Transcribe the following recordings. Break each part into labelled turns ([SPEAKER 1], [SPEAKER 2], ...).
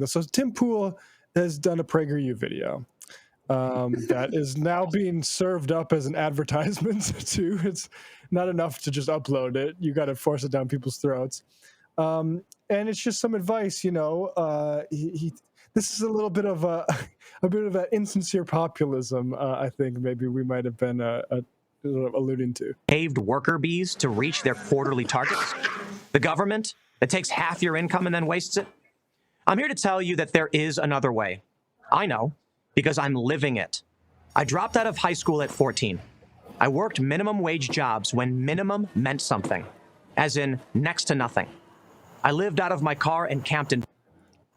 [SPEAKER 1] though. So Tim Pool has done a PragerU video that is now being served up as an advertisement too. It's not enough to just upload it. You got to force it down people's throats. And it's just some advice, this is a little bit of a bit of an insincere populism. I think maybe we might have been alluding to.
[SPEAKER 2] Paved worker bees to reach their quarterly targets. The government that takes half your income and then wastes it. I'm here to tell you that there is another way. I know, because I'm living it. I dropped out of high school at 14. I worked minimum wage jobs when minimum meant something, as in next to nothing. I lived out of my car and camped in.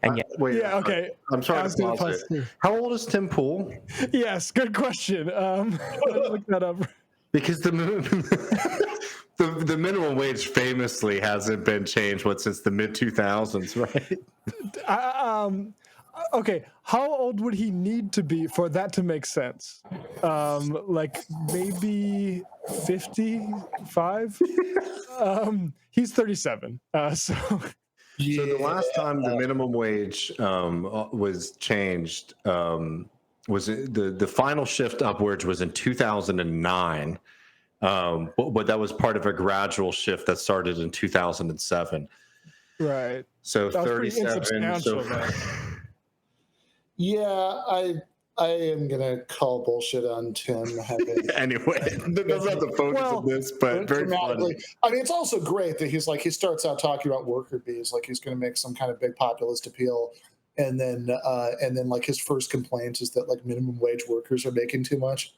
[SPEAKER 2] And yet,
[SPEAKER 3] wait,
[SPEAKER 1] yeah, okay.
[SPEAKER 3] I'm sorry to pause it. How old is Tim Pool?
[SPEAKER 1] Yes, good question. Look that up.
[SPEAKER 3] Because the minimum wage famously hasn't been changed since the mid 2000s, right?
[SPEAKER 1] Okay, how old would he need to be for that to make sense? Like maybe 55. He's 37. So
[SPEAKER 3] the last time the minimum wage was changed was the final shift upwards was in 2009. But that was part of a gradual shift that started in 2007.
[SPEAKER 1] Right.
[SPEAKER 3] So 37.
[SPEAKER 4] Yeah, I am gonna call bullshit on Tim.
[SPEAKER 3] Anyway, that's not the focus of this, but very funny.
[SPEAKER 4] I mean, it's also great that he starts out talking about worker bees, like he's going to make some kind of big populist appeal, and then like his first complaint is that like minimum wage workers are making too much.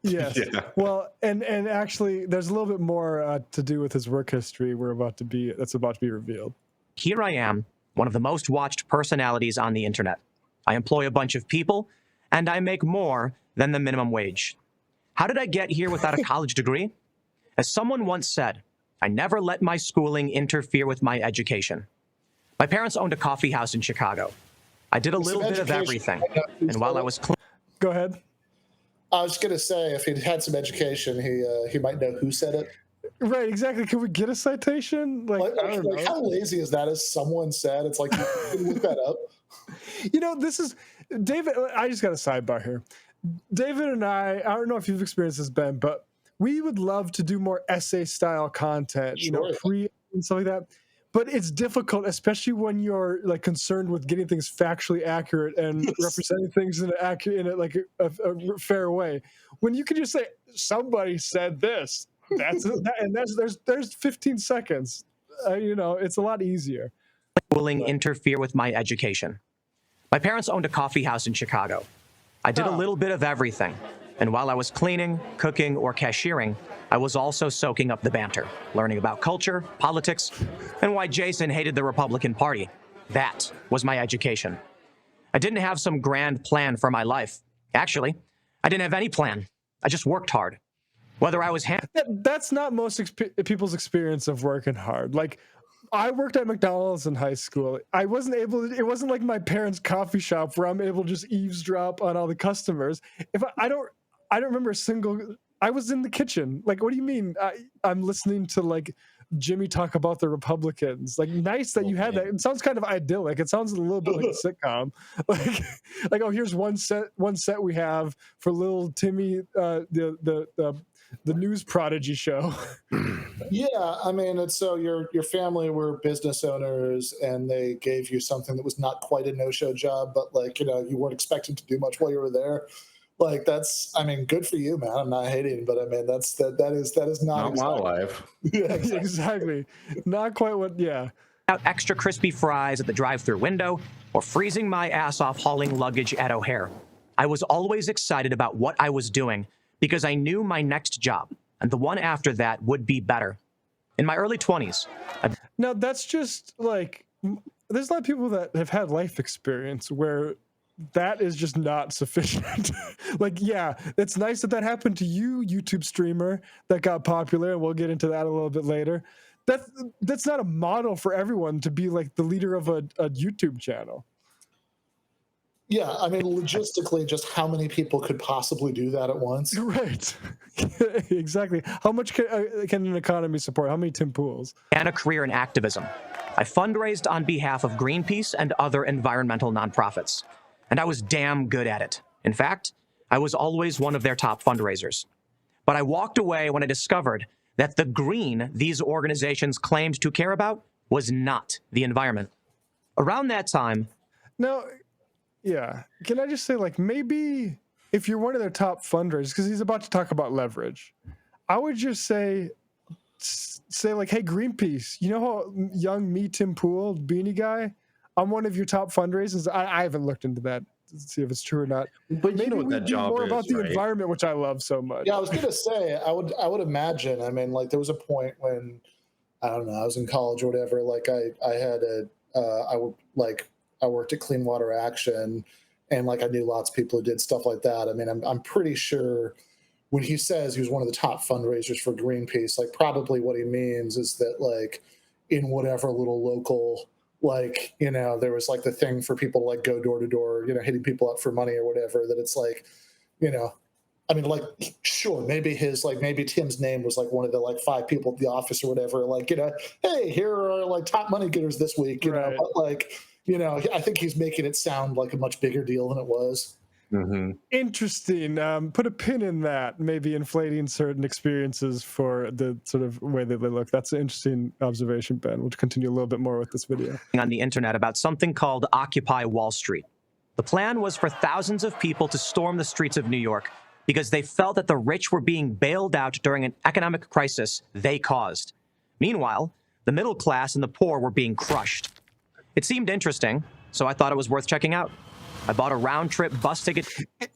[SPEAKER 1] Yes. Yeah. Well, and actually, there's a little bit more to do with his work history. That's about to be revealed.
[SPEAKER 2] Here I am, one of the most watched personalities on the internet. I employ a bunch of people, and I make more than the minimum wage. How did I get here without a college degree? As someone once said, I never let my schooling interfere with my education. My parents owned a coffee house in Chicago. I did a little bit of everything, and while I was
[SPEAKER 1] Go ahead.
[SPEAKER 4] I was going to say, if he'd had some education, he might know who said it.
[SPEAKER 1] Right, exactly. Can we get a citation? Like
[SPEAKER 4] how lazy is that? As someone said, it's like you can look that up.
[SPEAKER 1] This is David. I just got a sidebar here. David and I don't know if you've experienced this, Ben, but we would love to do more essay style content, pre and stuff like that. But it's difficult, especially when you're like concerned with getting things factually accurate and representing things in a fair way. When you can just say somebody said this, there's 15 seconds. It's a lot easier.
[SPEAKER 2] Schooling interfere with my education. My parents owned a coffee house in Chicago. I did a little bit of everything. And while I was cleaning, cooking, or cashiering, I was also soaking up the banter, learning about culture, politics, and why Jason hated the Republican Party. That was my education. I didn't have some grand plan for my life. Actually, I didn't have any plan. I just worked hard. Whether I was...
[SPEAKER 1] That's not most people's experience of working hard. Like, I worked at McDonald's in high school. It wasn't like my parents' coffee shop where I'm able to just eavesdrop on all the customers. I don't remember a single. I was in the kitchen. Like, what do you mean? I'm listening to like Jimmy talk about the Republicans. Like, nice that you had that. It sounds kind of idyllic. It sounds a little bit like a sitcom. Like, oh, here's one set we have for little Timmy, the news prodigy show.
[SPEAKER 4] Yeah, I mean, it's so your family were business owners, and they gave you something that was not quite a no-show job, but like you weren't expecting to do much while you were there. Like good for you, man. I'm not hating, but I mean that is not
[SPEAKER 3] my life.
[SPEAKER 4] Yeah,
[SPEAKER 1] exactly. Not quite what. Yeah.
[SPEAKER 2] Out extra crispy fries at the drive-thru window, or freezing my ass off hauling luggage at O'Hare. I was always excited about what I was doing because I knew my next job and the one after that would be better. In my early 20s.
[SPEAKER 1] Now, that's just like, there's a lot of people that have had life experience where that is just not sufficient. Like, yeah, it's nice that happened to you, YouTube streamer, that got popular, and we'll get into that a little bit later. That's not a model for everyone to be like the leader of a YouTube channel.
[SPEAKER 4] Yeah, I mean, logistically, just how many people could possibly do that at once?
[SPEAKER 1] Right. Exactly. How much can an economy support? How many Tim Pools?
[SPEAKER 2] And a career in activism. I fundraised on behalf of Greenpeace and other environmental nonprofits, and I was damn good at it. In fact, I was always one of their top fundraisers. But I walked away when I discovered that the green these organizations claimed to care about was not the environment. Around that time,
[SPEAKER 1] Now, yeah. Can I just say, like, maybe if you're one of their top fundraisers, because he's about to talk about leverage, I would just say like, hey, Greenpeace, you know how young me, Tim Pool, beanie guy, I'm one of your top fundraisers. I haven't looked into that to see if it's true or not.
[SPEAKER 3] But
[SPEAKER 1] Maybe
[SPEAKER 3] you know what
[SPEAKER 1] we
[SPEAKER 3] that
[SPEAKER 1] do
[SPEAKER 3] job
[SPEAKER 1] more
[SPEAKER 3] is,
[SPEAKER 1] about the
[SPEAKER 3] right?
[SPEAKER 1] environment, which I love so much.
[SPEAKER 4] Yeah, I was gonna say, I would imagine. I mean, like there was a point when I don't know, I was in college or whatever. Like I had I worked at Clean Water Action, and like I knew lots of people who did stuff like that. I mean, I'm pretty sure when he says he was one of the top fundraisers for Greenpeace, like probably what he means is that like in whatever little local, like, you know, there was like the thing for people to like go door to door, you know, hitting people up for money or whatever, that it's like, you know, I mean, like, sure, maybe Tim's name was like one of the like 5 people at the office or whatever, like, you know, hey, here are like top money getters this week, you know,
[SPEAKER 1] Right.
[SPEAKER 4] but like, you know, I think he's making it sound like a much bigger deal than it was.
[SPEAKER 3] Mm-hmm.
[SPEAKER 1] Interesting. Put a pin in that. Maybe inflating certain experiences for the sort of way that they look. That's an interesting observation, Ben. We'll continue a little bit more with this video.
[SPEAKER 2] on the internet about something called Occupy Wall Street. The plan was for thousands of people to storm the streets of New York because they felt that the rich were being bailed out during an economic crisis they caused. Meanwhile, the middle class and the poor were being crushed. It seemed interesting, so I thought it was worth checking out. I bought a round-trip bus ticket.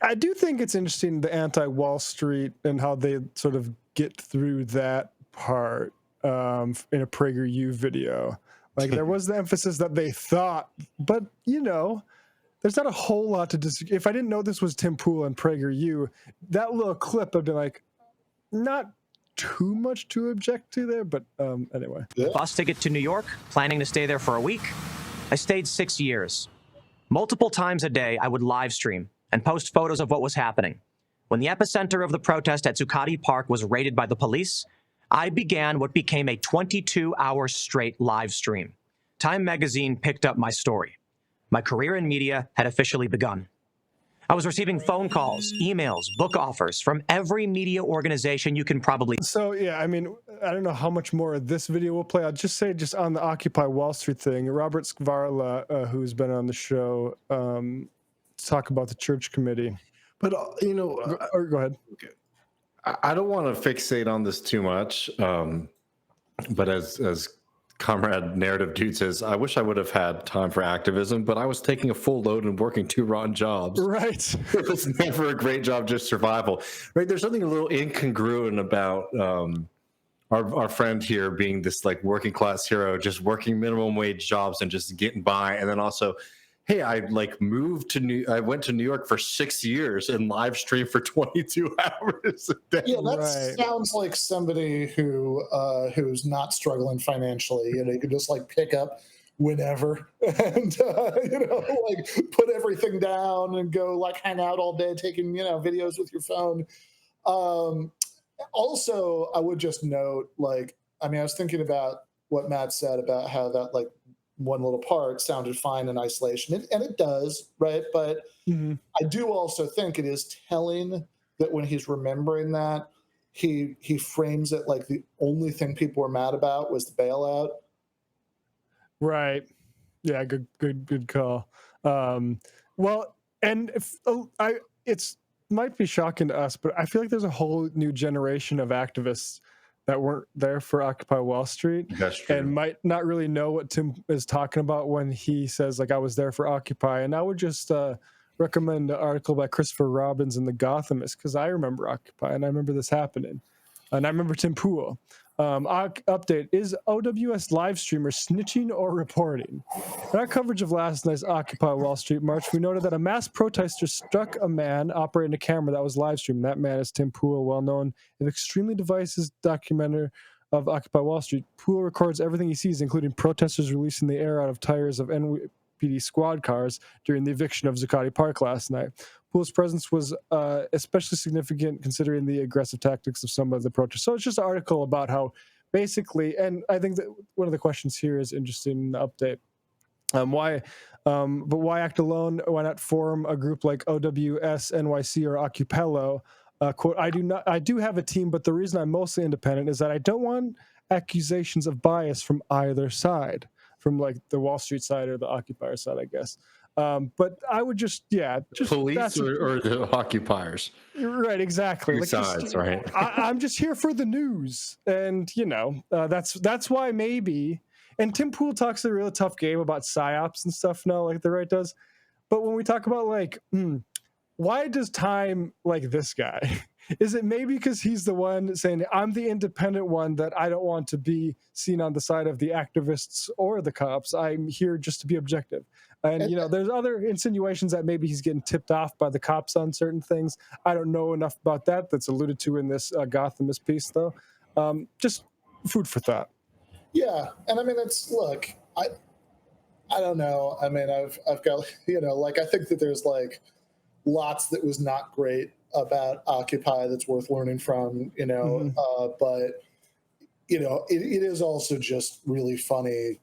[SPEAKER 1] I do think it's interesting, the anti-Wall Street and how they sort of get through that part in a PragerU video. Like there was the emphasis that they thought, but you know, there's not a whole lot to disagree. If I didn't know this was Tim Pool and PragerU, that little clip I'd be like, not too much to object to there, but anyway.
[SPEAKER 2] Bus ticket to New York, planning to stay there for a week. I stayed 6 years. Multiple times a day, I would live stream and post photos of what was happening. When the epicenter of the protest at Zuccotti Park was raided by the police, I began what became a 22-hour straight live stream. Time magazine picked up my story. My career in media had officially begun. I was receiving phone calls, emails, book offers from every media organization you can probably.
[SPEAKER 1] So, yeah, I mean, I don't know how much more of this video will play. I'll just say, just on the Occupy Wall Street thing, Robert Skvarla, who's been on the show, talk about the church committee.
[SPEAKER 3] But, you know,
[SPEAKER 1] Go ahead.
[SPEAKER 3] I don't want to fixate on this too much. But as Comrade Narrative Dude says, I wish I would have had time for activism, but I was taking a full load and working 2 rotten jobs.
[SPEAKER 1] Right.
[SPEAKER 3] It was never a great job, just survival. Right? There's something a little incongruent about our friend here being this like working class hero, just working minimum wage jobs and just getting by. And then also, hey, I like I went to New York for 6 years and live streamed for 22 hours a day.
[SPEAKER 4] Yeah, that sounds like somebody who's not struggling financially. You know, you could just like pick up whenever and you know, like put everything down and go like hang out all day taking, you know, videos with your phone. Also, I would just note, like, I mean, I was thinking about what Matt said about how that like one little part sounded fine in isolation, and it does, right? But I do also think it is telling that when he's remembering that, he frames it like the only thing people were mad about was the bailout.
[SPEAKER 1] Right. Yeah. Good call. Well, and it's might be shocking to us, but I feel like there's a whole new generation of activists that weren't there for Occupy Wall Street.
[SPEAKER 3] That's true.
[SPEAKER 1] And might not really know what Tim is talking about when he says, like, I was there for Occupy. And I would just recommend an article by Christopher Robbins in The Gothamist, because I remember Occupy and I remember this happening. And I remember Tim Pool. Update, is OWS live streamer snitching or reporting? In our coverage of last night's Occupy Wall Street march, we noted that a mass protester struck a man operating a camera that was live streaming. That man is Tim Pool, well known and extremely divisive documenter of Occupy Wall Street. Pool records everything he sees, including protesters releasing the air out of tires of LAPD squad cars during the eviction of Zuccotti Park last night. Poole's presence was especially significant considering the aggressive tactics of some of the protesters. So it's just an article about how basically, and I think that one of the questions here is interesting in the update. But why act alone? Why not form a group like OWS, NYC, or Occupello? Quote, I do have a team, but the reason I'm mostly independent is that I don't want accusations of bias from either side, from like the Wall Street side or the occupier side, I guess. But I would just
[SPEAKER 3] police or the occupiers.
[SPEAKER 1] Right, exactly.
[SPEAKER 3] Two
[SPEAKER 1] like
[SPEAKER 3] sides,
[SPEAKER 1] just,
[SPEAKER 3] right?
[SPEAKER 1] I'm just here for the news, and that's why maybe. And Tim Pool talks a really tough game about psyops and stuff now, like the right does. But when we talk about like, why does Time like this guy? Is it maybe because he's the one saying, I'm the independent one, that I don't want to be seen on the side of the activists or the cops. I'm here just to be objective. And, there's other insinuations that maybe he's getting tipped off by the cops on certain things. I don't know enough about that. That's alluded to in this Gothamist piece, though. Just food for thought.
[SPEAKER 4] Yeah. And I mean, I don't know. I mean, I've got, I think that there's like lots that was not great about Occupy that's worth learning from, but it is also just really funny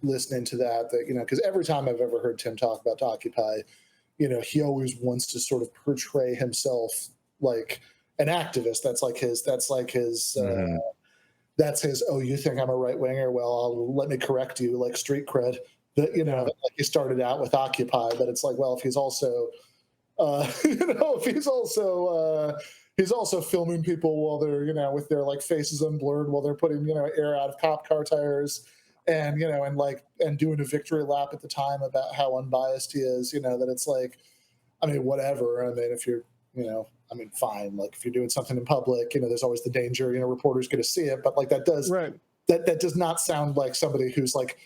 [SPEAKER 4] listening to that, because every time I've ever heard Tim talk about Occupy, he always wants to sort of portray himself like an activist. That's his, oh, you think I'm a right winger? Well, let me correct you, like street cred. That like he started out with Occupy, but it's like, well, if he's also he's also filming people while they're with their like faces unblurred while they're putting air out of cop car tires, and and doing a victory lap at the time about how unbiased he is, that it's like, I mean, whatever. I mean, if you're fine, like if you're doing something in public, there's always the danger, reporters going to see it, but like that does that does not sound like somebody who's like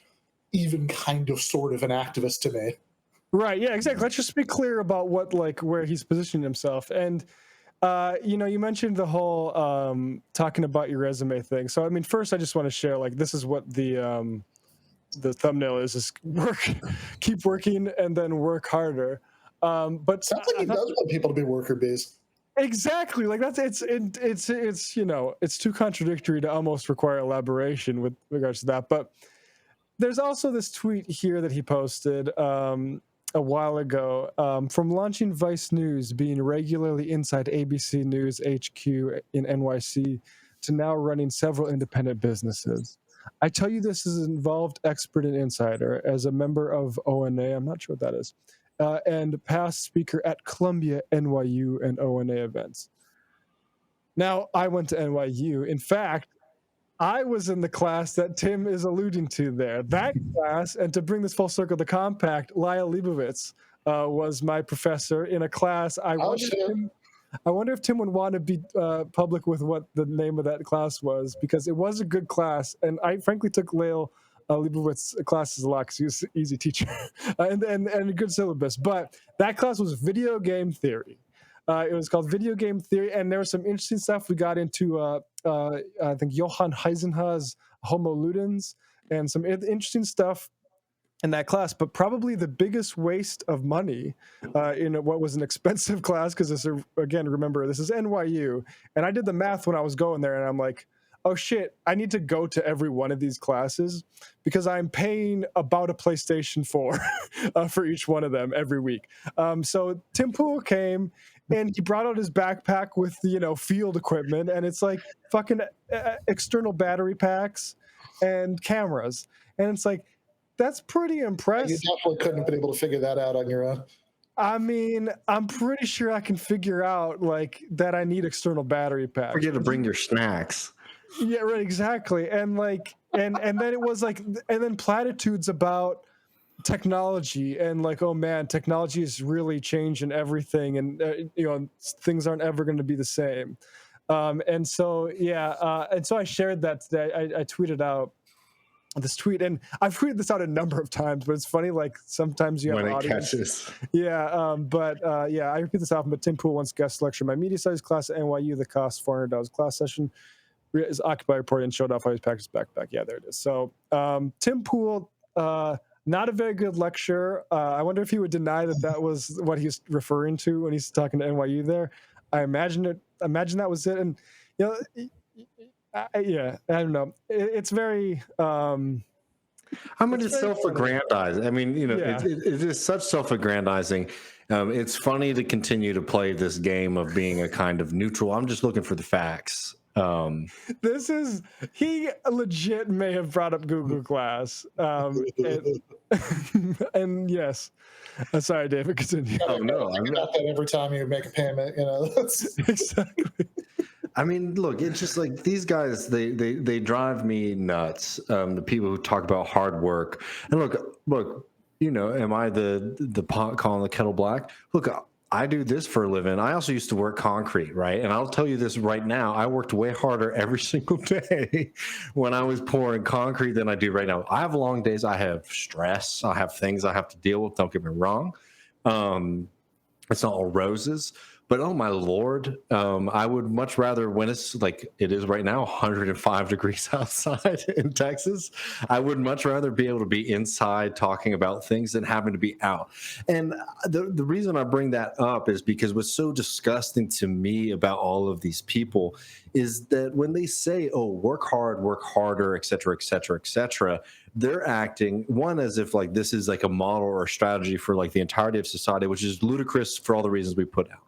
[SPEAKER 4] even kind of sort of an activist to me.
[SPEAKER 1] Right. Yeah, exactly. Let's just be clear about where he's positioned himself. And, you mentioned the whole talking about your resume thing. So, I mean, first, I just want to share, like, this is what the thumbnail is keep working and then work harder. But
[SPEAKER 4] sounds like he does want people to be worker bees.
[SPEAKER 1] Exactly. Like it's too contradictory to almost require elaboration with regards to that. But there's also this tweet here that he posted a while ago from launching Vice News, being regularly inside ABC News HQ in NYC, to now running several independent businesses. I tell you this as an involved expert and insider, as a member of ONA, I'm not sure what that is, and past speaker at Columbia, NYU, and ONA events. Now, I went to NYU. In fact, I was in the class that Tim is alluding to there. That class, and to bring this full circle, the compact, Lyle Leibovitz was my professor in a class. I wonder if Tim would want to be public with what the name of that class was, because it was a good class. And I frankly took Lyle Leibovitz classes a lot because he was an easy teacher and a good syllabus. But that class was video game theory. It was called Video Game Theory, and there was some interesting stuff. We got into, I think, Johann Heisenha's Homo Ludens, and some interesting stuff in that class. But probably the biggest waste of money in what was an expensive class, because again, remember, this is NYU, and I did the math when I was going there, and I'm like, oh shit, I need to go to every one of these classes because I'm paying about a PlayStation 4 for each one of them every week. So Tim Pool came and he brought out his backpack with, field equipment, and it's like fucking external battery packs and cameras. And it's like, that's pretty impressive.
[SPEAKER 4] You definitely couldn't have been able to figure that out on your own.
[SPEAKER 1] I mean, I'm pretty sure I can figure out like that I need external battery packs.
[SPEAKER 3] Forget to bring your snacks.
[SPEAKER 1] Yeah, right, exactly. And like, and then it was like, and then platitudes about technology and like, oh man, technology is really changing everything, and things aren't ever going to be the same. And so and so I shared that today. I tweeted out this tweet, and I've tweeted this out a number of times, but it's funny, like sometimes you have
[SPEAKER 3] when
[SPEAKER 1] an
[SPEAKER 3] it
[SPEAKER 1] audience.
[SPEAKER 3] Catches.
[SPEAKER 1] I repeat this often, but Tim Pool once guest lectured my media studies class at NYU. The cost $400 class session. His Occupy report and showed off how he's packed his backpack. Yeah, there it is. So Tim Pool not a very good lecture. I wonder if he would deny that that was what he's referring to when he's talking to NYU there. I imagine that was it. And, you know, yeah, I don't know. It's very,
[SPEAKER 3] I mean, it's
[SPEAKER 1] very funny.
[SPEAKER 3] self-aggrandizing. I mean, you know,
[SPEAKER 1] Yeah.
[SPEAKER 3] it is such self-aggrandizing. It's funny to continue to play this game of being a kind of neutral. I'm just looking for the facts.
[SPEAKER 1] He legit may have brought up Google Glass. And yes. Sorry, David, continue.
[SPEAKER 3] Oh no,
[SPEAKER 4] think about that every time you make a payment, you know. That's
[SPEAKER 1] Exactly.
[SPEAKER 3] I mean, look, it's just like these guys, they drive me nuts. The people who talk about hard work. And look, you know, am I the pot calling the kettle black? Look, I do this for a living. I also used to work concrete, right? And I'll tell you this right now, I worked way harder every single day when I was pouring concrete than I do right now. I have long days. I have stress. I have things I have to deal with. Don't get me wrong. It's not all roses. But oh my Lord, I would much rather, when it's like it is right now, 105 degrees outside in Texas, I would much rather be able to be inside talking about things than having to be out. And the reason I bring that up is because what's so disgusting to me about all of these people is that when they say, oh, work hard, work harder, et cetera, et cetera, et cetera, they're acting, one, as if like this is like a model or a strategy for like the entirety of society, which is ludicrous for all the reasons we put out.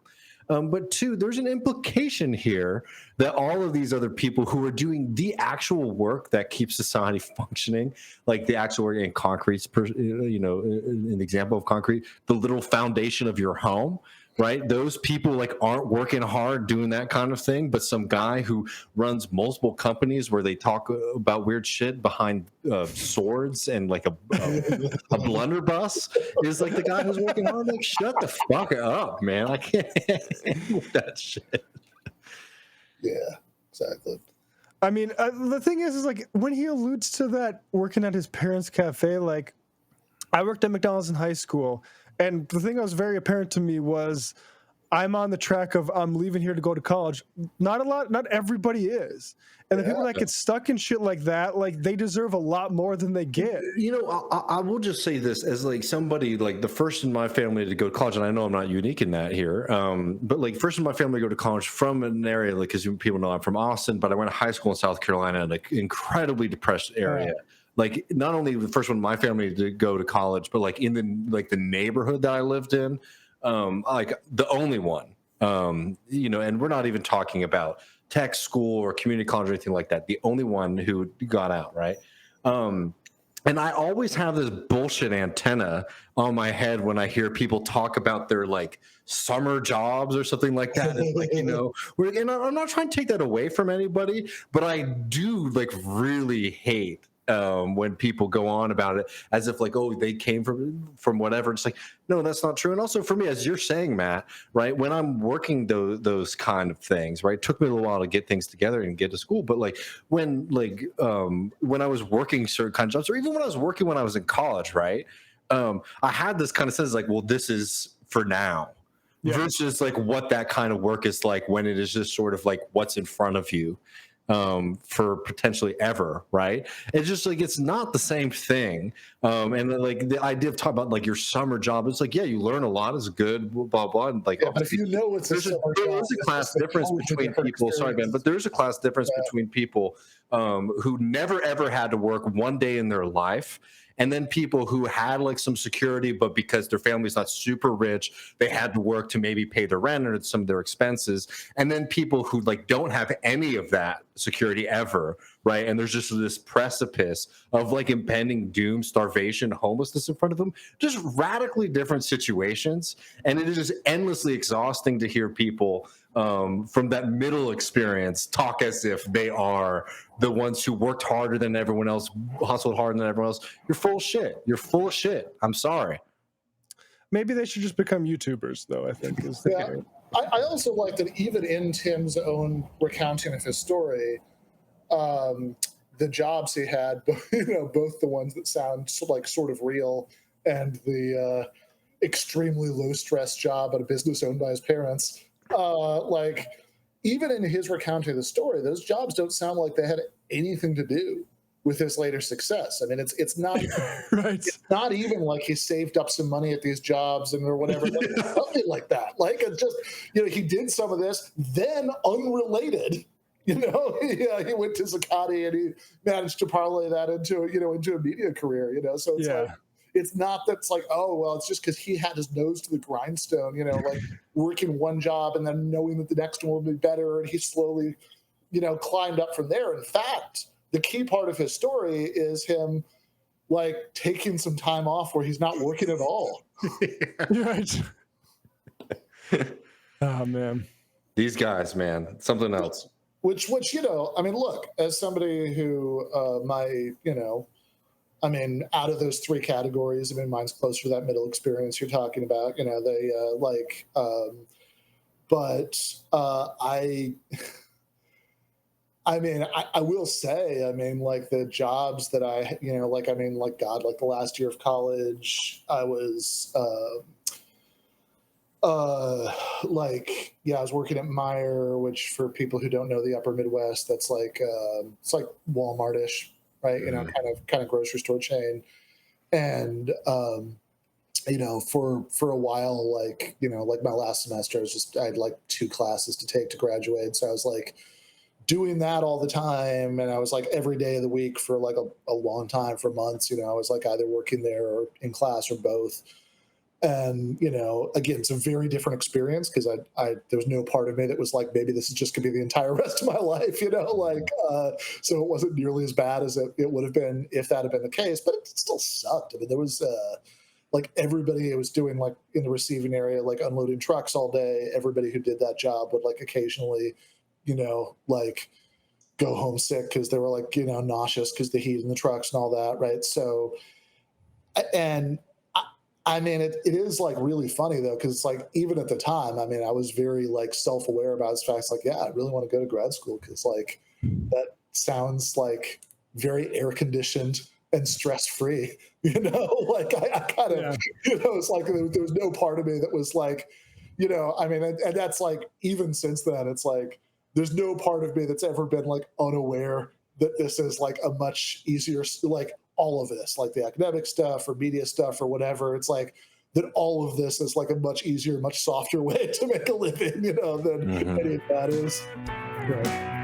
[SPEAKER 3] But two, there's an implication here that all of these other people who are doing the actual work that keeps society functioning, like the actual work in concrete, you know, an example of concrete, the little foundation of your home, right? Those people like aren't working hard doing that kind of thing, but some guy who runs multiple companies where they talk about weird shit behind swords and like a blunderbuss is like the guy who's working hard. Like, shut the fuck up, man! I can't handle that shit.
[SPEAKER 4] yeah, exactly.
[SPEAKER 1] I mean, the thing is like when he alludes to that working at his parents' cafe, like I worked at McDonald's in high school, and the thing that was very apparent to me was I'm on the track of I'm leaving here to go to college. Not everybody is. And the people that get stuck in shit like that, like they deserve a lot more than they get.
[SPEAKER 3] You know, I will just say this as like somebody like the first in my family to go to college, and I know I'm not unique in that here, but like first in my family to go to college from an area, like because people know I'm from Austin, but I went to high school in South Carolina, like incredibly depressed area.
[SPEAKER 1] Yeah.
[SPEAKER 3] Like not only the first one in my family to go to college, but like in the neighborhood that I lived in, like the only one, you know, and we're not even talking about tech school or community college or anything like that. The only one who got out, right? And I always have this bullshit antenna on my head when I hear people talk about their like summer jobs or something like that. And like, you know, and I'm not trying to take that away from anybody, but I do like really hate when people go on about it as if like, oh, they came from whatever. It's like, no, that's not true. And also for me, as you're saying, Matt, right, when I'm working those kind of things, right, it took me a little while to get things together and get to school. But like when I was working certain kind of jobs, or even when I was working when I was in college, right, I had this kind of sense like, well, this is for now. Yeah. Versus like what that kind of work is like when it is just sort of like what's in front of you. For potentially ever, right? It's just like it's not the same thing. And like the idea of talking about like your summer job, it's like, yeah, you learn a lot, it's good, blah blah. And like,
[SPEAKER 4] yeah, but if you know it's
[SPEAKER 3] there's a class difference between people. Sorry, Ben, but there's a class difference between people who never ever had to work one day in their life. And then people who had like some security, but because their family's not super rich, they had to work to maybe pay their rent or some of their expenses. And then people who like don't have any of that security ever, right? And there's just this precipice of like impending doom, starvation, homelessness in front of them. Just radically different situations. And it is just endlessly exhausting to hear people from that middle experience talk as if they are the ones who worked harder than everyone else, hustled harder than everyone else. You're full of shit. You're full of shit. I'm sorry.
[SPEAKER 1] Maybe they should just become YouTubers, though, I think.
[SPEAKER 4] I also like that even in Tim's own recounting of his story, the jobs he had, you know, both the ones that sound like sort of real and the extremely low stress job at a business owned by his parents, like even in his recounting of the story, those jobs don't sound like they had anything to do with his later success. I mean, it's not
[SPEAKER 1] Right.
[SPEAKER 4] it's not even like he saved up some money at these jobs and or whatever, like, nothing like that. Like, it's just, you know, he did some of this, then unrelated. You know, he went to Zuccotti and he managed to parlay that into, you know, into a media career, you know. So it's like, it's not that it's like, oh, well, it's just because he had his nose to the grindstone, you know, like working one job and then knowing that the next one will be better. And he slowly, you know, climbed up from there. In fact, the key part of his story is him like taking some time off where he's not working at all.
[SPEAKER 1] Right. Oh, man.
[SPEAKER 3] These guys, man, something else.
[SPEAKER 4] Which, you know, I mean, look, as somebody who you know, I mean, out of those three categories, I mean, mine's closer to that middle experience you're talking about, you know, they I mean, I will say, I mean, like the jobs that I, you know, like, I mean, like, God, like the last year of college, I was, like, yeah, I was working at Meyer, which for people who don't know the upper Midwest, that's like, it's like Walmart-ish, right? You know, kind of grocery store chain. And, you know, for a while, like, you know, like my last semester, I had like 2 classes to take to graduate. So I was like doing that all the time. And I was like every day of the week for like a long time, for months, you know, I was like either working there or in class or both. And, you know, again, it's a very different experience because there was no part of me that was like, maybe this is just going to be the entire rest of my life, you know, like, so it wasn't nearly as bad as it would have been if that had been the case, but it still sucked. I mean, there was, like everybody was doing like in the receiving area, like unloading trucks all day. Everybody who did that job would like occasionally, you know, like go home sick because they were like, you know, nauseous because the heat in the trucks and all that. Right. So, and I mean, it is like really funny though, because it's like even at the time, I mean, I was very like self-aware about this fact. It's like, yeah, I really want to go to grad school because like that sounds like very air conditioned and stress free. You know, like I kind of, you know, it's like there was no part of me that was like, you know, I mean, and that's like even since then, it's like there's no part of me that's ever been like unaware that this is like a much easier, like all of this, like the academic stuff or media stuff or whatever. It's like that all of this is like a much easier, much softer way to make a living, you know, than any of that is. Right.